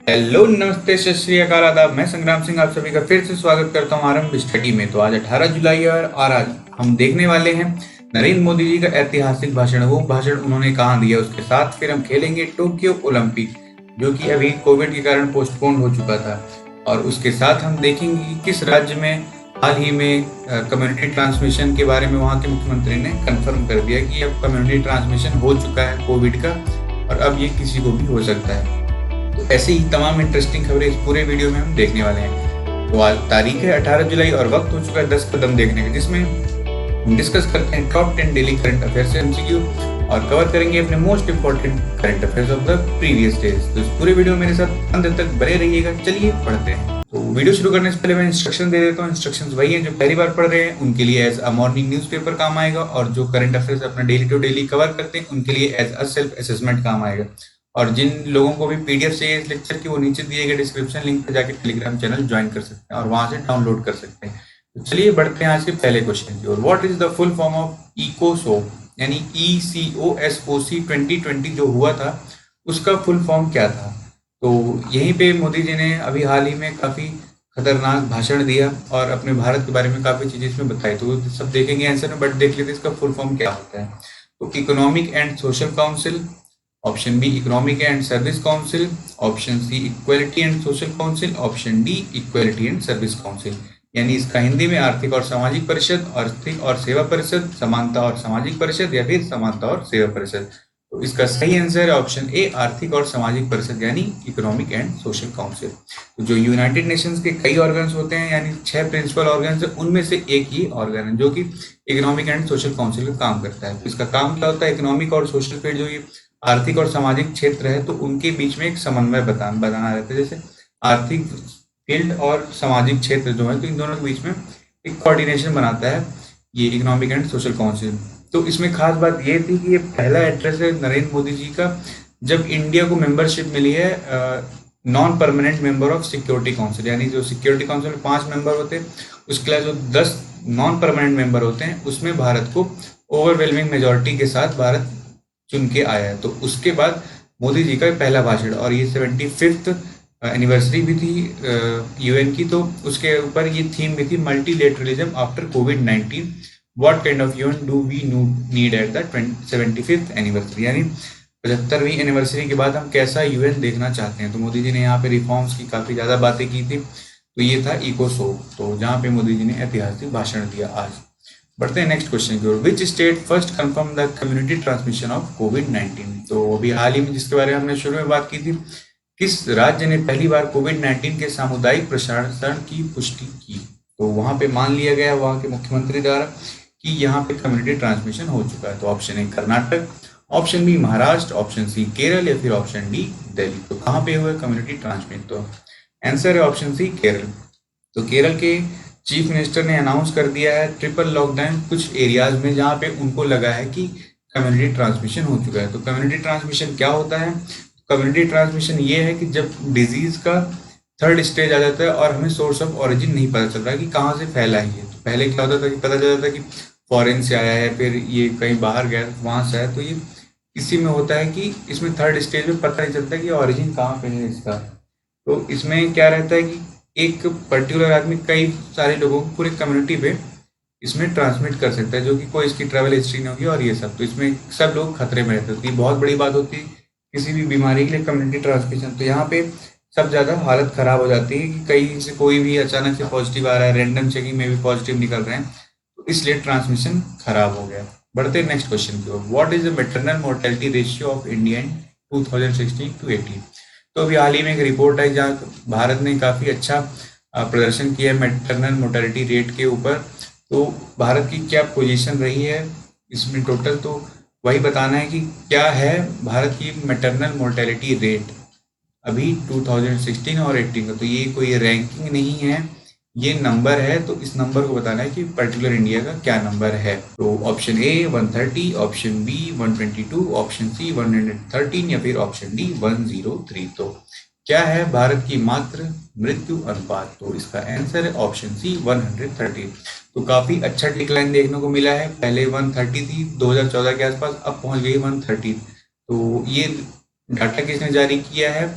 Hello, नमस्ते, सत श्री अकाल, आदाब। मैं संग्राम सिंह आप सभी का फिर से स्वागत करता हूं आरंभ स्टडी में। तो आज 18 जुलाई है और आज हम देखने वाले हैं नरेंद्र मोदी जी का ऐतिहासिक भाषण। वो भाषण उन्होंने कहाँ दिया, उसके साथ फिर हम खेलेंगे टोक्यो ओलंपिक, जो कि अभी कोविड के कारण पोस्टपोन हो चुका था। और उसके साथ हम देखेंगे कि किस राज्य में हाल ही में कम्युनिटी ट्रांसमिशन के बारे में वहाँ के मुख्यमंत्री ने कंफर्म कर दिया कि अब कम्युनिटी ट्रांसमिशन हो चुका है कोविड का, और अब ये किसी को भी हो सकता है। तो ऐसे ही तमाम इंटरेस्टिंग खबरें इस पूरे वीडियो में हम देखने वाले हैं। तो आज तारीख है 18 जुलाई और वक्त हो चुका है 10 कदम देखने का, जिसमें हम डिस्कस करते हैं टॉप 10 डेली करंट अफेयर्स से एमसीक्यू और कवर करेंगे अपने most important current affairs of the previous days. तो इस पूरे वीडियो में मेरे साथ अंत तक बने रहिएगा। चलिए पढ़ते हैं। तो वीडियो शुरू करने से पहले मैं इंस्ट्रक्शन दे देता हूँ। इंस्ट्रक्शंस वही हैं जो पहली बार पढ़ रहे हैं उनके लिए एज अ मॉर्निंग न्यूज़पेपर काम आएगा, और जो करंट अफेयर्स अपना डेली टू डेली कवर करते हैं उनके लिए एज अ सेल्फ असेसमेंट काम आएगा। और जिन लोगों को भी पीडीएफ चाहिए इस लेक्चर की, वो नीचे दिए गए डिस्क्रिप्शन लिंक पर जाकर टेलीग्राम चैनल ज्वाइन कर सकते हैं और वहां से डाउनलोड कर सकते हैं। तो चलिए बढ़ते हैं आज के पहले क्वेश्चन की ओर। What is the full form of इकोसोक, यानी ECOSOC 2020 जो हुआ था उसका फुल फॉर्म क्या था? तो यहीं पे मोदी जी ने अभी हाल ही में काफी खतरनाक भाषण दिया और अपने भारत के बारे में काफी चीजें इसमें बताई। तो सब देखेंगे आंसर में, बट देख लेते इसका फुल फॉर्म क्या होता है। तो economic and social council, option B economic and service council, option C equality and social council, option D equality and service council. यानी इसका हिंदी में आर्थिक और सामाजिक परिषद, आर्थिक और सेवा परिषद, समानता और सामाजिक परिषद, या फिर समानता और सेवा परिषद। तो इसका सही आंसर है ऑप्शन ए, आर्थिक और सामाजिक परिषद, यानी इकोनॉमिक एंड सोशल काउंसिल। तो जो यूनाइटेड नेशंस के कई ऑर्गन्स होते हैं, यानी 6 प्रिंसिपल ऑर्गन्स है, उनमें से एक ही ऑर्गन है जो कि इकोनॉमिक एंड सोशल काउंसिल का काम करता है। तो इसका काम क्या होता है? इकोनॉमिक और सोशल फील्ड, जो ये आर्थिक और सामाजिक क्षेत्र है, तो उनके बीच में एक समन्वय बनाना रहता है। जैसे आर्थिक फील्ड और सामाजिक क्षेत्र जो है, तो इन दोनों के बीच में एक कोऑर्डिनेशन बनाता है ये इकोनॉमिक एंड सोशल काउंसिल। तो इसमें खास बात ये थी कि ये पहला एड्रेस है नरेंद्र मोदी जी का जब इंडिया को मेंबरशिप मिली है non permanent member of security council. यानी जो सिक्योरिटी काउंसिल में 5 मेंबर होते हैं, उसके अलावा जो 10 नॉन परमानेंट मेंबर होते हैं, उसमें भारत को ओवरवेलमिंग मेजोरिटी के साथ भारत चुन के आया है। तो उसके बाद मोदी जी का पहला भाषण, और ये 75th एनिवर्सरी भी थी यूएन की, तो उसके ऊपर ये थीम भी थी मल्टीलेटरलिज्म आफ्टर कोविड-19, what kind of UN do we need at the 75th anniversary. यानी 75वीं एनिवर्सरी के बाद हम कैसा यूएन देखना चाहते हैं। तो मोदी जी ने यहाँ पे रिफॉर्म्स की काफी ज्यादा बातें की थी। तो ये था इकोसोक, तो जहाँ पे मोदी जी ने ऐतिहासिक भाषण दिया। आज बढ़ते हैं नेक्स्ट क्वेश्चन की ओर। Which state first confirm the community transmission of COVID? तो अभी हाल ही में जिसके बारे में हमने शुरू में बात की थी, किस राज्य ने पहली बार कोविड-19 के सामुदायिक प्रसारण की पुष्टि की? तो वहां पे मान लिया गया वहां के मुख्यमंत्री द्वारा कि यहाँ पे कम्युनिटी ट्रांसमिशन हो चुका है। तो option A Karnataka, option B Maharashtra, option C Kerala, या फिर ऑप्शन डी दिल्ली। तो कहाँ पे हुआ कम्युनिटी ट्रांसमिट? तो आंसर है ऑप्शन सी केरल। तो केरल के चीफ मिनिस्टर ने अनाउंस कर दिया है ट्रिपल लॉकडाउन कुछ एरियाज में जहाँ पे उनको लगा है कि कम्युनिटी ट्रांसमिशन हो चुका है। तो कम्युनिटी ट्रांसमिशन क्या होता है? कम्युनिटी ट्रांसमिशन ये है कि जब डिजीज का 3rd स्टेज आ जाता है और हमें सोर्स ऑफ ओरिजिन नहीं पता चल रहा कि कहाँ से फैला है ये। तो पहले क्या होता था कि पता चल जाता था कि फॉरेन से आया है, फिर ये कहीं बाहर गया वहां से आया। तो ये इसी में होता है कि इसमें 3rd स्टेज में पता नहीं चलता कि ओरिजिन कहाँ पे है इसका। तो इसमें क्या रहता है कि एक पर्टिकुलर आदमी कई सारे लोगों को पूरे कम्युनिटी पे इसमें ट्रांसमिट कर सकता है, जो कि कोई इसकी ट्रैवल हिस्ट्री नहीं होगी और ये सब। तो इसमें सब लोग खतरे में रहते हैं। तो ये बहुत बड़ी बात होती है किसी भी बीमारी के लिए कम्युनिटी ट्रांसमिशन। तो यहाँ पे सब ज़्यादा हालत खराब हो जाती है कि कहीं से कोई भी अचानक से पॉजिटिव आ रहा है, रैंडम चेकिंग में भी पॉजिटिव निकल रहे हैं, तो इसलिए ट्रांसमिशन खराब हो गया। बढ़ते हैं नेक्स्ट क्वेश्चन की ओर। What is the maternal mortality ratio of India in 2016 to 18? तो अभी हाल ही में एक रिपोर्ट आई जहाँ भारत ने काफ़ी अच्छा प्रदर्शन किया है मैटरनल मोर्टेलिटी रेट के ऊपर। तो भारत की क्या पोजीशन रही है इसमें टोटल, तो वही बताना है कि क्या है भारत की मैटरनल मोर्टेलिटी रेट अभी 2016 और 18 का। तो ये कोई रैंकिंग नहीं है, ये नंबर है। तो इस नंबर को बताना है कि पर्टिकुलर इंडिया का क्या नंबर है। तो option A 130, option B 122, option C 113, या फिर ऑप्शन डी 103। तो क्या है भारत की मात्र मृत्यु अनुपात? तो इसका आंसर है ऑप्शन सी 113। तो काफी अच्छा डिक्लाइन देखने को मिला है। पहले 130 थी 2014 के आसपास, अब पहुंच गई 130। तो ये डाटा किसने जारी किया है?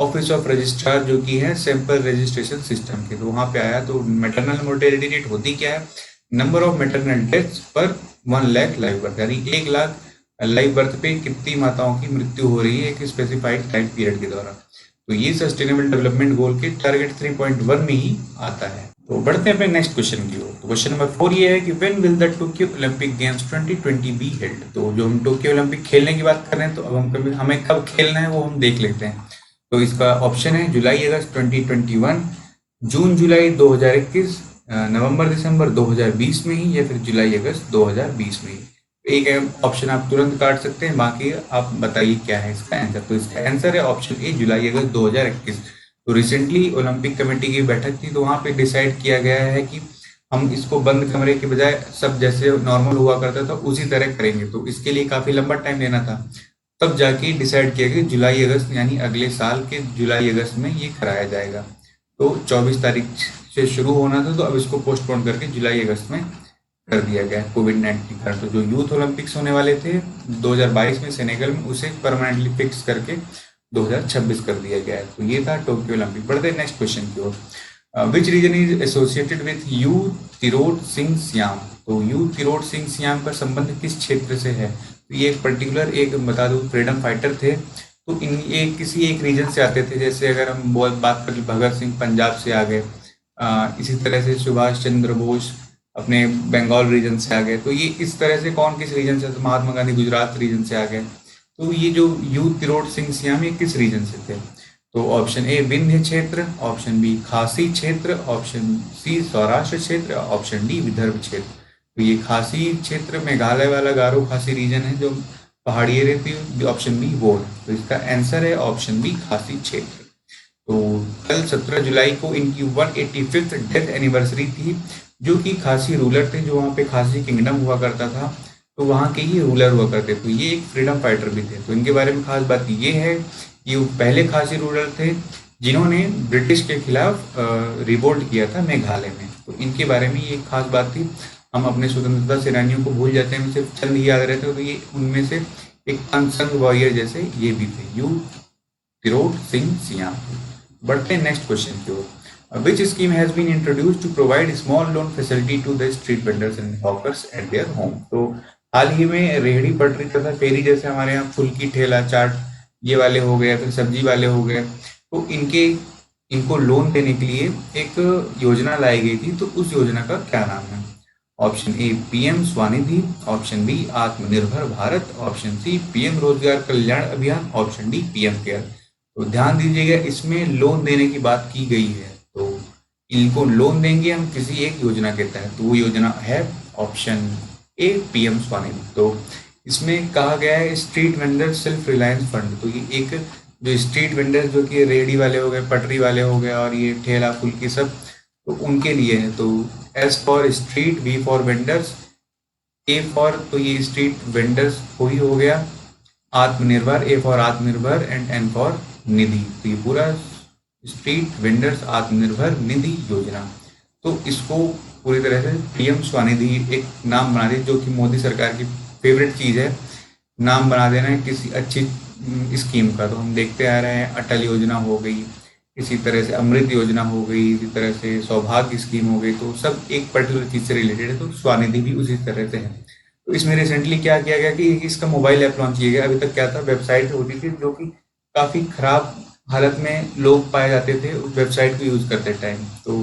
ऑफिस ऑफ रजिस्ट्रार जो कि है सैंपल रजिस्ट्रेशन सिस्टम के, तो वहां पे आया। तो मैटरनल मोर्टेलिटी रेट होती क्या है, नंबर ऑफ मैटरनल डेथ्स पर 1 लाख लाइव बर्थ, यानी 1 लाख लाइव बर्थ पे कितनी माताओं की मृत्यु हो रही है एक स्पेसिफाइड टाइम पीरियड के दौरान। तो ये सस्टेनेबल डेवलपमेंट गोल के टारगेट 3.1 में ही आता है। तो बढ़ते हैं अपने नेक्स्ट क्वेश्चन की ओर। तो क्वेश्चन नंबर 4 ये है कि when will the Tokyo Olympic games 2020 be held. तो जो हम टोक्यो ओलंपिक खेलने की बात कर रहे हैं, तो अब हमें कब खेलना है वो हम देख लेते हैं। तो इसका ऑप्शन है जुलाई अगस्त 2021, जून जुलाई 2021, नवंबर दिसंबर 2020 में ही, या फिर जुलाई अगस्त 2020 में ही। एक ऑप्शन आप तुरंत काट सकते हैं, बाकी आप बताइए क्या है इसका आंसर। तो इसका आंसर है ऑप्शन ए जुलाई अगस्त 2021। तो रिसेंटली ओलंपिक कमेटी की बैठक थी, तो वहां पे डिसाइड किया गया है कि हम इसको बंद कमरे के बजाय सब जैसे नॉर्मल हुआ करता था उसी तरह करेंगे। तो इसके लिए काफी लंबा टाइम लेना था, तब जाके डिसाइड किया कि जुलाई अगस्त यानी अगले साल के जुलाई अगस्त में ये कराया जाएगा। तो 24 तारीख से शुरू होना था, तो अब इसको पोस्टपोन करके जुलाई अगस्त में कर दिया गया कोविड-19 के कारण। तो जो यूथ ओलंपिक्स होने वाले थे 2022 में सेनेगल में, उसे परमानेंटली फिक्स करके 2026 कर दिया गया है। तो ये था टोक्यो ओलंपिक। बढ़ते हैं नेक्स्ट क्वेश्चन की ओर। Which region is associated with U Tirot Singh Syiem. तो यू तिरोट सिंह सियाम का संबंध किस क्षेत्र से है। तो ये एक पर्टिकुलर एक बता दूं फ्रीडम फाइटर थे। तो ये किसी एक रीजन से आते थे। जैसे अगर हम बात करें भगत सिंह पंजाब से आ गए, इसी तरह से सुभाष चंद्र बोस अपने बंगाल रीजन से आ गए। तो ये इस तरह से कौन किस रीजन से, तो महात्मा गांधी गुजरात रीजन से आ गए। तो ये जो यू तिरोट सिंह सियाम ये किस रीजन से थे। तो ऑप्शन ए विंध्य क्षेत्र, ऑप्शन बी खासी क्षेत्र, ऑप्शन सी सौराष्ट्र क्षेत्र, ऑप्शन डी विदर्भ क्षेत्र। तो ये खासी क्षेत्र मेघालय वाला गारो खासी रीजन है जो पहाड़ी एरिया थी, ऑप्शन बी वो है। तो इसका आंसर है ऑप्शन बी खासी क्षेत्र। तो कल 17 जुलाई को इनकी 185th डेथ एनिवर्सरी थी, जो कि खासी रूलर थे, जो वहाँ पे खासी किंगडम हुआ करता था, तो वहाँ के ही रूलर हुआ करते। तो ये एक फ्रीडम फाइटर भी थे। तो इनके बारे में खास बात ये है कि वो पहले खासी रूलर थे जिन्होंने ब्रिटिश के खिलाफ रिवोल्ट किया था मेघालय में। तो इनके बारे में ये एक खास बात थी। हम अपने स्वतंत्रता सेनानियों को भूल जाते हैं, सिर्फ चंद ही याद रहते हैं। तो ये उनमें से एक अनसंग वॉरियर जैसे ये भी थे, यू तिरोट सिंह सियाम। बढ़ते हैं नेक्स्ट क्वेश्चन की ओर। Which scheme has been introduced to provide small loan facility to the street vendors and hawkers at their home। तो हाल ही में रेहड़ी पटरी तथा फेरी जैसे हमारे यहाँ फुल्की ठेला चाट ये वाले हो गए, फिर सब्जी वाले हो गए, तो इनको लोन देने के लिए एक योजना लाई गई थी। तो उस योजना का क्या नाम है। Option A PM Svanidhi, option B Atmanirbhar Bharat, option C PM रोजगार कल्याण अभियान, ऑप्शन डी पीएम केयर। तो ध्यान दीजिएगा, इसमें लोन देने की बात की गई है। तो इनको लोन देंगे हम किसी एक योजना के तहत, तो वो योजना है ऑप्शन ए पीएम स्वनिधि। तो इसमें कहा गया है street vendor self reliance fund. तो ये एक जो स्ट्रीट वेंडर जो कि रेडी वाले हो गए, पटरी वाले हो गए, और ये ठेला फुल्की सब, तो उनके लिए है। तो S for street, V for vendors, A for तो ये स्ट्रीट वेंडर्स ही हो गया, Atmanirbhar A for Atmanirbhar, and N for Nidhi. तो ये पूरा स्ट्रीट वेंडर्स आत्मनिर्भर निधि योजना। तो इसको पूरी तरह से पीएम स्वनिधि एक नाम बना दिया, जो कि मोदी सरकार की फेवरेट चीज़ है, नाम बना देना है किसी अच्छी स्कीम का। तो हम देखते आ रहे हैं अटल योजना हो गई, इसी तरह से अमृत योजना हो गई, इसी तरह से सौभाग्य स्कीम हो गई, तो सब एक पर्टिकुलर चीज़ से रिलेटेड है। तो स्वनिधि भी उसी तरह से है। तो इसमें रिसेंटली क्या किया गया कि इसका मोबाइल ऐप लॉन्च किया गया। अभी तक क्या था, वेबसाइट होती थी जो कि काफ़ी खराब हालत में लोग पाए जाते थे उस वेबसाइट को यूज़ करते टाइम, तो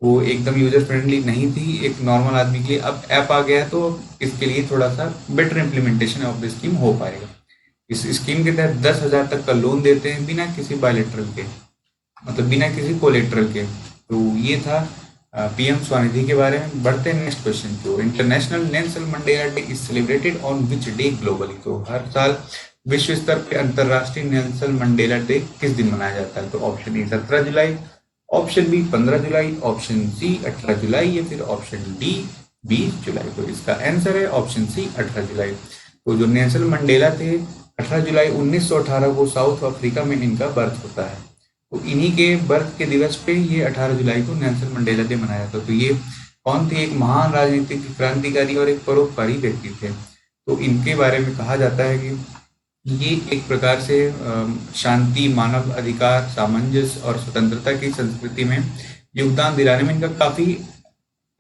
वो एकदम यूजर फ्रेंडली नहीं थी एक नॉर्मल आदमी के लिए। अब ऐप आ गया है, तो इसके लिए थोड़ा सा better implementation of the scheme हो पाएगा। इस स्कीम के तहत 10,000 तक का लोन देते हैं बिना किसी बायलेटरल के, मतलब बिना किसी कोलेटरल के। तो ये था पीएम स्वनिधि के बारे में। बढ़ते हैं नेक्स्ट क्वेश्चन की ओर। International Nelson Mandela day is celebrated on which day globally. तो हर साल विश्व स्तर पे अंतरराष्ट्रीय नेल्सन मंडेला डे किस दिन मनाया जाता है। तो ऑप्शन ए 17 जुलाई, ऑप्शन बी 15 जुलाई, ऑप्शन सी 18 जुलाई, या फिर ऑप्शन डी 20 जुलाई। तो इसका आंसर है ऑप्शन सी 18 जुलाई। तो जो नेल्सन मंडेला थे 18 जुलाई 1918 को साउथ अफ्रीका में इनका बर्थ होता है। तो इन्हीं के बर्थ के दिवस पे ये 18 जुलाई को नेल्सन मंडेला डे मनाया जाता है। तो ये कौन थे, एक महान राजनीतिक क्रांतिकारी और एक परोपकारी व्यक्ति थे। तो इनके बारे में कहा जाता है कि ये एक प्रकार से शांति, मानव अधिकार, सामंजस्य और स्वतंत्रता की संस्कृति में योगदान दिलाने में इनका काफी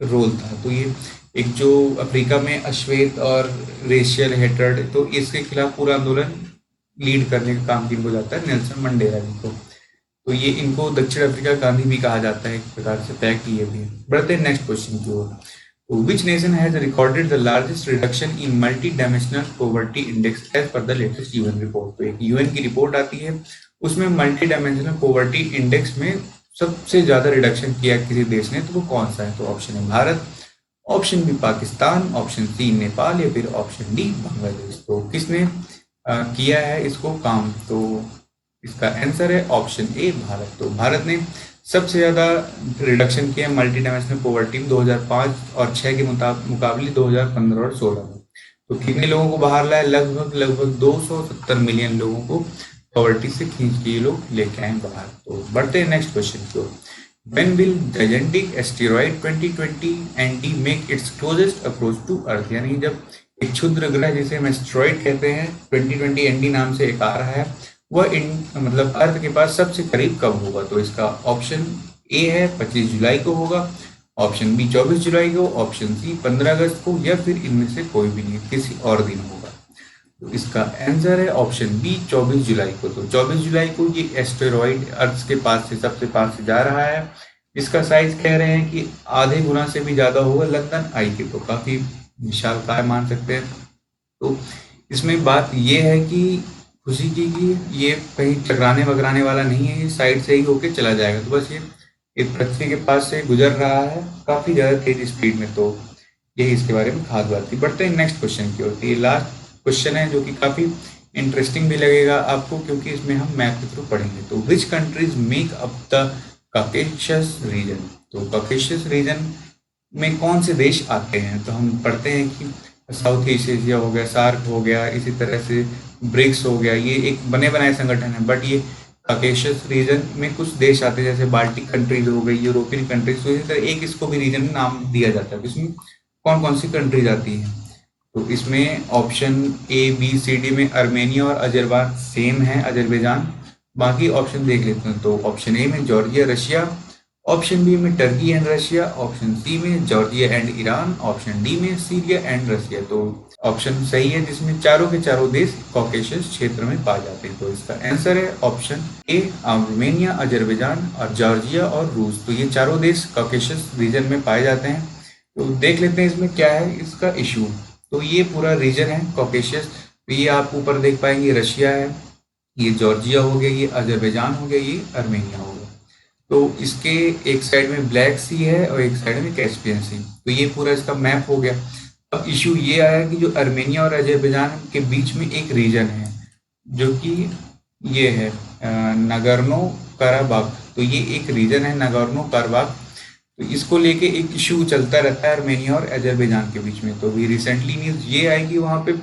रोल था। तो ये एक जो अफ्रीका में अश्वेत और रेशियल हेट्रेड, तो इसके खिलाफ पूरा आंदोलन लीड करने का काम किनको जाता है, नेल्सन मंडेला जी को। तो ये इनको दक्षिण अफ्रीका गांधी भी कहा जाता है, एक प्रकार से फैक्ट ये भी है। बढ़ते हैं नेक्स्ट क्वेश्चन की ओर। Which nation has recorded the largest reduction in multi dimensional poverty index as per the latest UN report. तो एक यूएन की रिपोर्ट आती है, उसमें मल्टी डायमेंशनल पॉवर्टी इंडेक्स में सबसे ज्यादा रिडक्शन किया किसी देश ने, तो वो कौन सा है? तो ऑप्शन है Bharat, option B Pakistan, option C Nepal, या फिर ऑप्शन डी बांग्लादेश। तो किसने किया है इसको काम? तो इसका आंसर है ऑप्शन ए भारत। तो भारत ने सबसे ज्यादा रिडक्शन किया मल्टी डायमेंशनल पॉवर्टी में 2005 और 6 के मुकाबले 2015 और 16 में। तो कितने लोगों को बाहर लाया? लगभग 270 मिलियन लोगों को पॉवर्टी से खींच के ये लोग लेके आए बाहर। तो बढ़ते हैं नेक्स्ट क्वेश्चन की ओर। When will gigantic asteroid 2020 ND make its closest approach to Earth? यानी जब एक क्षुद्र ग्रह जिसे हम एस्ट्रॉइड कहते हैं 2020 ND नाम से एक आ रहा है, वह मतलब अर्थ के पास सबसे करीब कब होगा? तो इसका ऑप्शन ए है 25 जुलाई को होगा, ऑप्शन बी 24 जुलाई को, ऑप्शन सी 15 अगस्त को, या फिर इनमें से कोई भी नहीं, किसी और दिन होगा। तो इसका आंसर है ऑप्शन बी 24 जुलाई को। तो 24 जुलाई को ये एस्टेरॉइड अर्थ के पास से सबसे पास से जा रहा है। इसका साइज कह रहे हैं कि आधे गुना से भी ज्यादा होगा लंदन आई के, तो काफी विशालकाय मान सकते हैं। तो इसमें बात ये है कि खुशी की कि ये कहीं टकराने वकराने वाला नहीं है, ये साइड से ही होके चला जाएगा। तो बस ये पृथ्वी के पास से गुजर रहा है काफी ज्यादा तेज स्पीड में। तो यही इसके बारे में खास बात थी। बढ़ते हैं नेक्स्ट क्वेश्चन की ओर। ये लास्ट क्वेश्चन है जो कि काफी इंटरेस्टिंग भी लगेगा आपको, क्योंकि इसमें हम मैप के थ्रू पढ़ेंगे। तो which countries make up the Caucasus region? तो कॉकेशियस रीजन में कौन से देश आते हैं? तो हम पढ़ते हैं कि साउथ ईस्ट एशिया हो गया, सार्क हो गया, इसी तरह से ब्रिक्स हो गया, ये एक बने बनाए संगठन है। बट ये कॉकेशियस रीजन में कुछ देश आते हैं, जैसे बाल्टिक कंट्रीज हो गई, यूरोपियन कंट्रीज। तो इसी तरह एक इसको भी रीजन में नाम दिया जाता है। इसमें कौन कौन सी कंट्रीज आती हैं? तो इसमें option A B C D में आर्मेनिया और अजरबैजान सेम है, अजरबैजान। बाकी ऑप्शन देख लेते हैं। तो ऑप्शन ए में जॉर्जिया रशिया, ऑप्शन बी में Turkey and Russia, option C में Georgia and Iran, option D में सीरिया एंड रशिया। तो ऑप्शन सही है जिसमें चारों के चारों देश कॉकेशियस क्षेत्र में पाए जाते हैं। तो इसका आंसर है ऑप्शन ए आर्मेनिया, अजरबैजान और जॉर्जिया और रूस। तो ये चारों देश कॉकेशियस रीजन में पाए जाते हैं। तो देख लेते हैं इसमें क्या है इसका इशू। तो ये पूरा रीजन है कॉकेशियस। तो ये आप ऊपर देख पाएंगे, रशिया है, ये जॉर्जिया हो गया, ये अजरबैजान हो गया, ये आर्मेनिया हो गया। तो इसके एक साइड में ब्लैक सी है और एक साइड में कैस्पियन सी। तो ये पूरा इसका मैप हो गया। अब इशू ये आया कि जो आर्मेनिया और अजरबैजान के बीच में एक रीजन है जो कि ये है नगर्नो कराबाख। तो ये एक रीजन है नगर्नो कराबाख। तो इसको लेके एक इशू चलता रहता है आर्मेनिया और अजरबैजान के बीच में। तो अभी रिसेंटली न्यूज ये आई कि वहाँ पे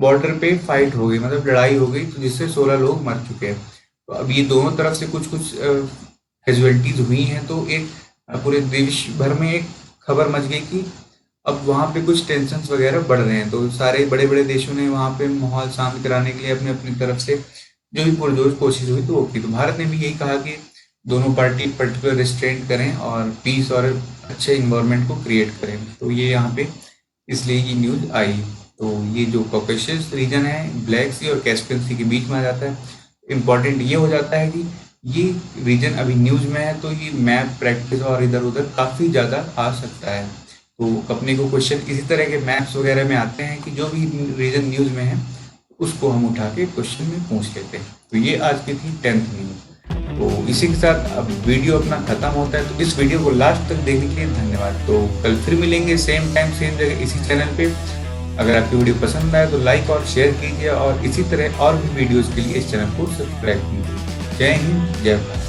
बॉर्डर पे फाइट हो गई, मतलब लड़ाई हो गई, तो जिससे 16 लोग मर चुके हैं। तो अब ये दोनों तरफ से कुछ कैजुअलिटीज हुई हैं। तो एक पूरे देश भर में एक खबर मच गई कि अब वहाँ पे कुछ टेंशन वगैरह बढ़ रहे हैं। तो सारे बड़े बड़े देशों ने वहाँ पे माहौल शांत कराने के लिए अपनी अपनी तरफ से जो भी पुरजोर कोशिश हुई तो वो की। तो भारत ने भी यही कहा कि दोनों पार्टी पर्टिकुलर रिस्ट्रेंट करें और पीस और अच्छे इन्वायरमेंट को क्रिएट करें। तो ये यहाँ पे इसलिए ये न्यूज आई। तो ये जो कॉकेशियस रीजन है ब्लैक सी और कैस्पियन सी के बीच में आ जाता है। इम्पॉर्टेंट ये हो जाता है कि ये रीजन अभी न्यूज में है, तो ये मैप प्रैक्टिस और इधर उधर काफी ज्यादा आ सकता है। तो अपने को क्वेश्चन इसी तरह के मैप्स वगैरह में आते हैं कि जो भी रीजन न्यूज में है उसको हम उठा के क्वेश्चन में पूछ लेते हैं। तो ये आज की थी 10th न्यूज। तो इसी के साथ अब वीडियो अपना खत्म होता है। तो इस वीडियो को लास्ट तक देखने के लिए धन्यवाद। तो कल फिर मिलेंगे सेम टाइम सेम जगह इसी चैनल पे। अगर आपकी वीडियो पसंद आए तो लाइक और शेयर कीजिए और इसी तरह और भी वीडियोस के लिए इस चैनल को सब्सक्राइब कीजिए। जय हिंद, जय भारत।